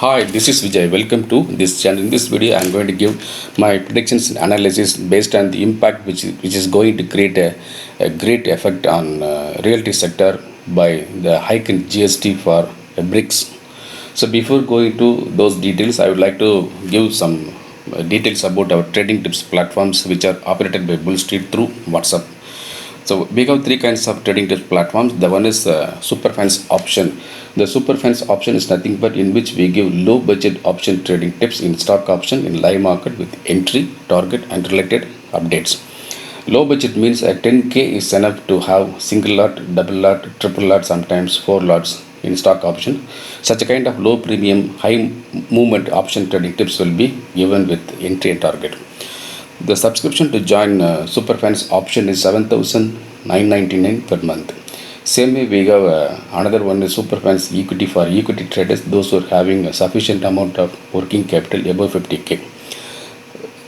Hi, this is Vijay. Welcome to this channel. In this video, I am going to give my predictions and analysis based on the impact which is going to create a great effect on realty sector by the hike in GST for BRICS. So before going to those details, I would like to give some details about our trading tips platforms which are operated by Bull Street through WhatsApp. So we have three kinds of trading tips platforms. The one is Superfans option. The Superfans option is nothing but in which we give low budget option trading tips in stock option in live market with entry, target and related updates. Low budget means a 10k is enough to have single lot, double lot, triple lot, sometimes four lots in stock option. Such a kind of low premium, high movement option trading tips will be given with entry and target. The subscription to join Superfans option is 7,999 per month. Same way we have another one is Superfans equity for equity traders, those who are having a sufficient amount of working capital above 50k.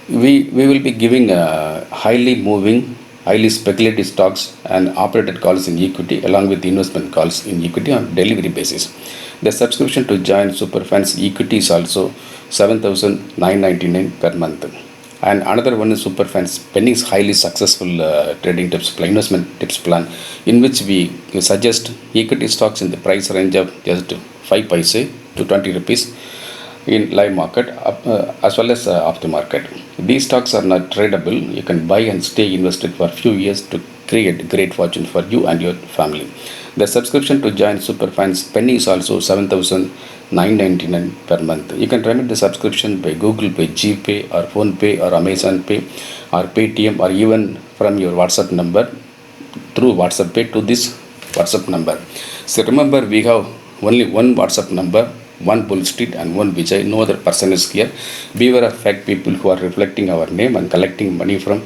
We will be giving highly moving, highly speculative stocks and operated calls in equity along with investment calls in equity on delivery basis. The subscription to join Superfans equity is also 7,999 per month. And another one is Superfans Penny's highly successful trading tips plan, investment tips plan, in which we suggest equity stocks in the price range of just 5 paise to 20 rupees in live market as well as off the market. These stocks are not tradable. You can buy and stay invested for a few years to create great fortune for you and your family. The subscription to join Superfans Penny is also 7,999 per month. You can remit the subscription by Google Pay, GPay or Phone Pay or Amazon Pay or Paytm or even from your WhatsApp number through WhatsApp Pay to this WhatsApp number. So remember, we have only one WhatsApp number, one Bull Street and one Vijay. No other person is here. Beware of fake people who are reflecting our name and collecting money from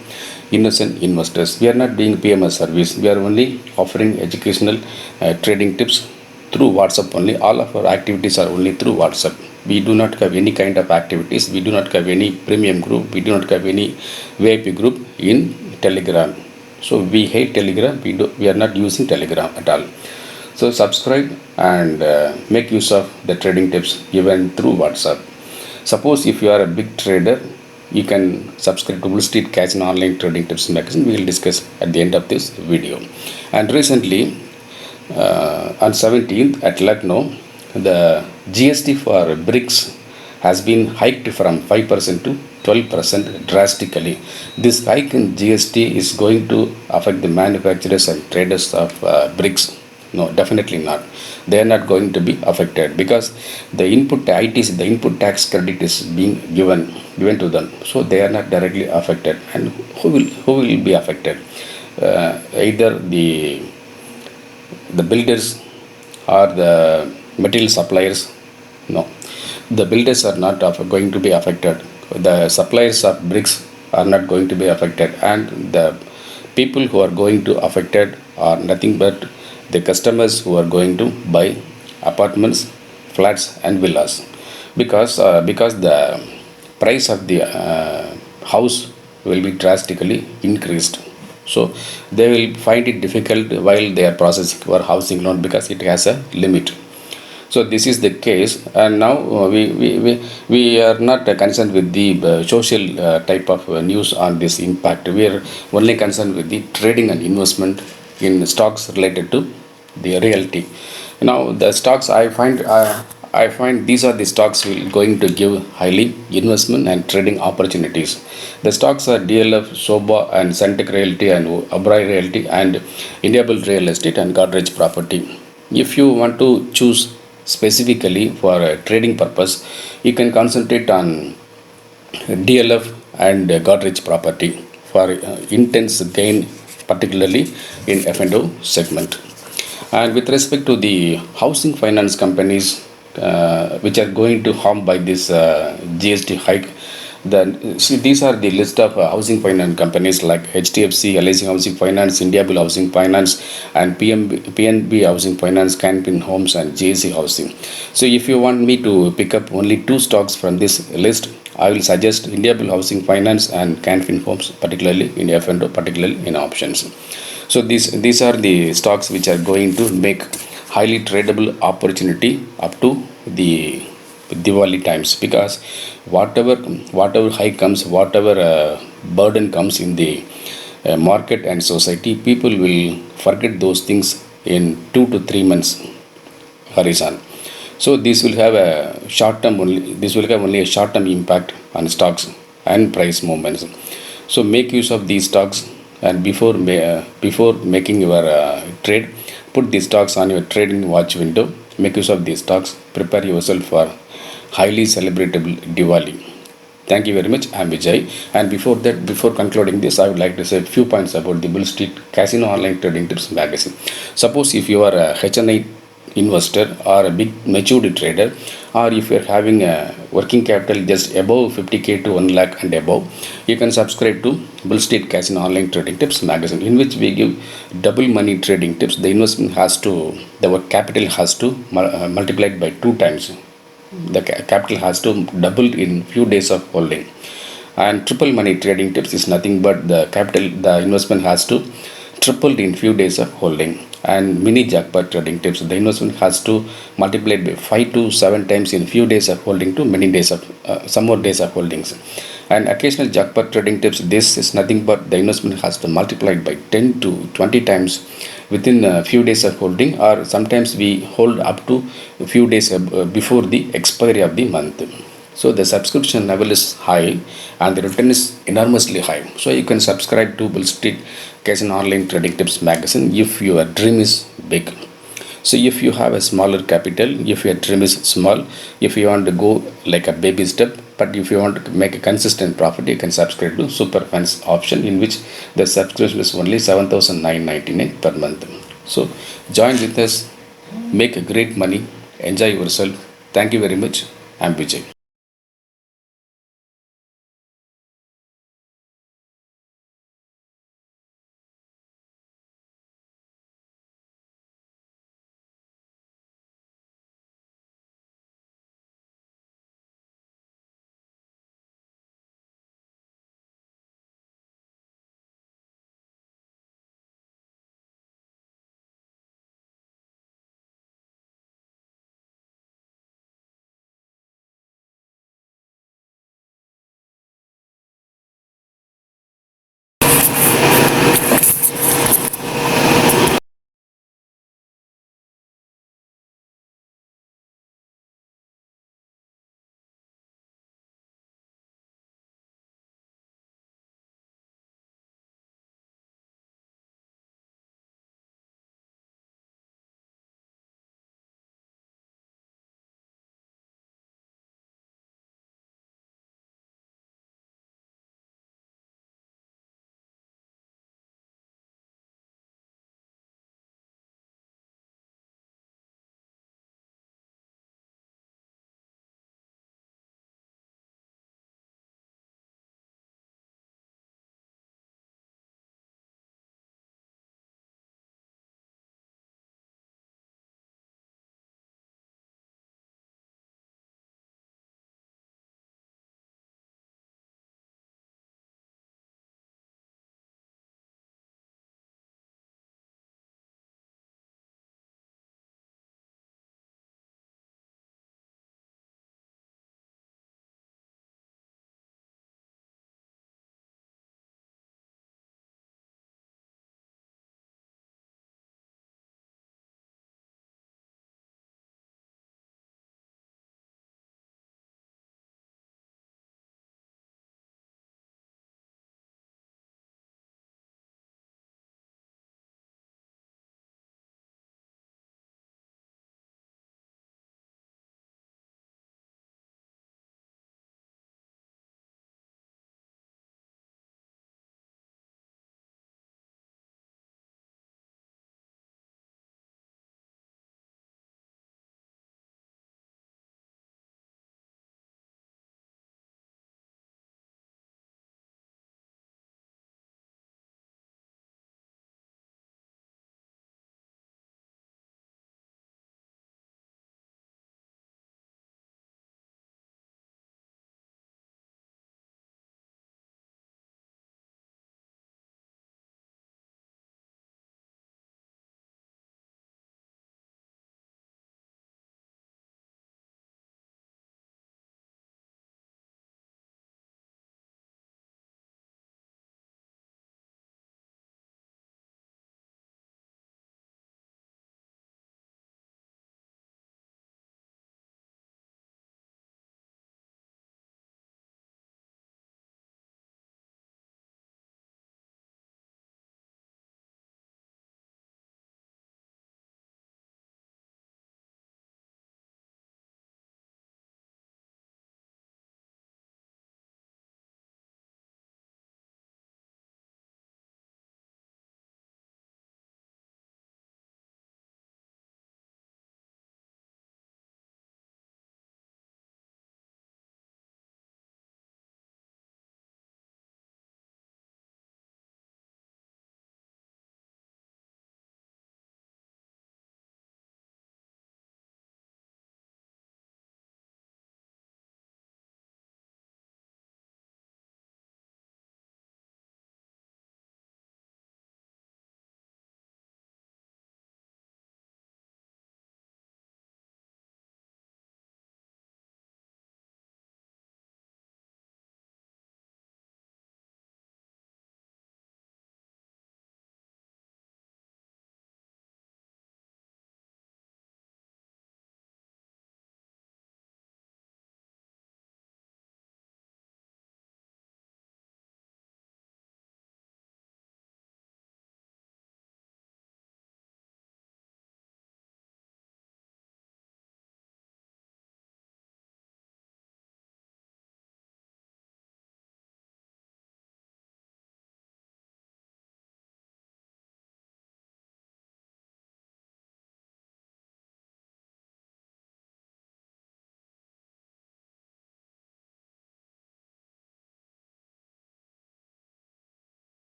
innocent investors. We are not doing PMS service. We are only offering educational trading tips through WhatsApp only. All of our activities are only through WhatsApp. We do not have any kind of activities. We do not have any premium group. We do not have any VIP group in Telegram. So we hate Telegram. We are not using Telegram at all. So subscribe and make use of the trading tips given through WhatsApp. Suppose if you are a big trader, you can subscribe to Bull Street Cash and Online Trading Tips magazine. We will discuss at the end of this video. And recently, on 17th at Lucknow, the GST for BRICS has been hiked from 5% to 12% drastically. This hike in GST is going to affect the manufacturers and traders of BRICS. No, definitely not. They are not going to be affected because the input ITC, the input tax credit is being given to them. So they are not directly affected. And who will be affected? Either the builders or the material suppliers. No, the builders are not going to be affected. The suppliers of BRICS are not going to be affected, and the people who are going to affected are nothing but the customers who are going to buy apartments, flats and villas, because the price of the house will be drastically increased. So they will find it difficult while they are processing for housing loan because it has a limit. So this is the case, and now we are not concerned with the social type of news on this impact. We are only concerned with the trading and investment in stocks related to the realty. Now the stocks I find these are the stocks will going to give highly investment and trading opportunities. The stocks are DLF, Soba and Centec Realty and Abrai Realty and Indiabull Real Estate and Godrej Property. If you want to choose specifically for a trading purpose, you can concentrate on DLF and Godrej Property for intense gain, particularly in F&O segment. And with respect to the housing finance companies which are going to harm by this GST hike, these are the list of housing finance companies like HDFC, LIC Housing Finance, Indiabull Housing Finance and PNB Housing Finance, Canpin Homes and JC Housing. So if you want me to pick up only two stocks from this list, I will suggest Indiabull Housing Finance and Canpin Homes, particularly in F&O, particularly in options. So these are the stocks which are going to make highly tradable opportunity up to the Diwali times, because whatever high comes, whatever burden comes in the market and society, people will forget those things in 2 to 3 months horizon. So this will have a short term only. This will have only a short term impact on stocks and price movements. So make use of these stocks, and before making your trade, put these stocks on your trading watch window. Make use of these stocks. Prepare yourself for highly celebratable Diwali. Thank you very much. I'm Vijay. And before concluding this, I would like to say a few points about the Bull Street Casino Online Trading Tips magazine. Suppose if you are a HNI investor or a big matured trader, or if you're having a working capital just above 50k to 1 lakh and above, you can subscribe to Bull Street Casino Online Trading Tips magazine, in which we give double money trading tips. The investment the capital has to multiplied by 2 times. The capital has to double in few days of holding. And triple money trading tips is nothing but the investment has to tripled in few days of holding. And mini jackpot trading tips, the investment has to multiply by 5 to 7 times in few days of holding to many days of some more days of holdings. And occasional jackpot trading tips, this is nothing but the investment has to multiply by 10 to 20 times within a few days of holding, or sometimes we hold up to a few days before the expiry of the month. So the subscription level is high and the return is enormously high. So you can subscribe to Bull Street Casino Online Trading Tips magazine if your dream is big. So if you have a smaller capital, if your dream is small, if you want to go like a baby step, but if you want to make a consistent profit, you can subscribe to Super Fans option, in which the subscription is only 7,999 per month. So join with us, make a great money, enjoy yourself. Thank you very much. I'm Vijay.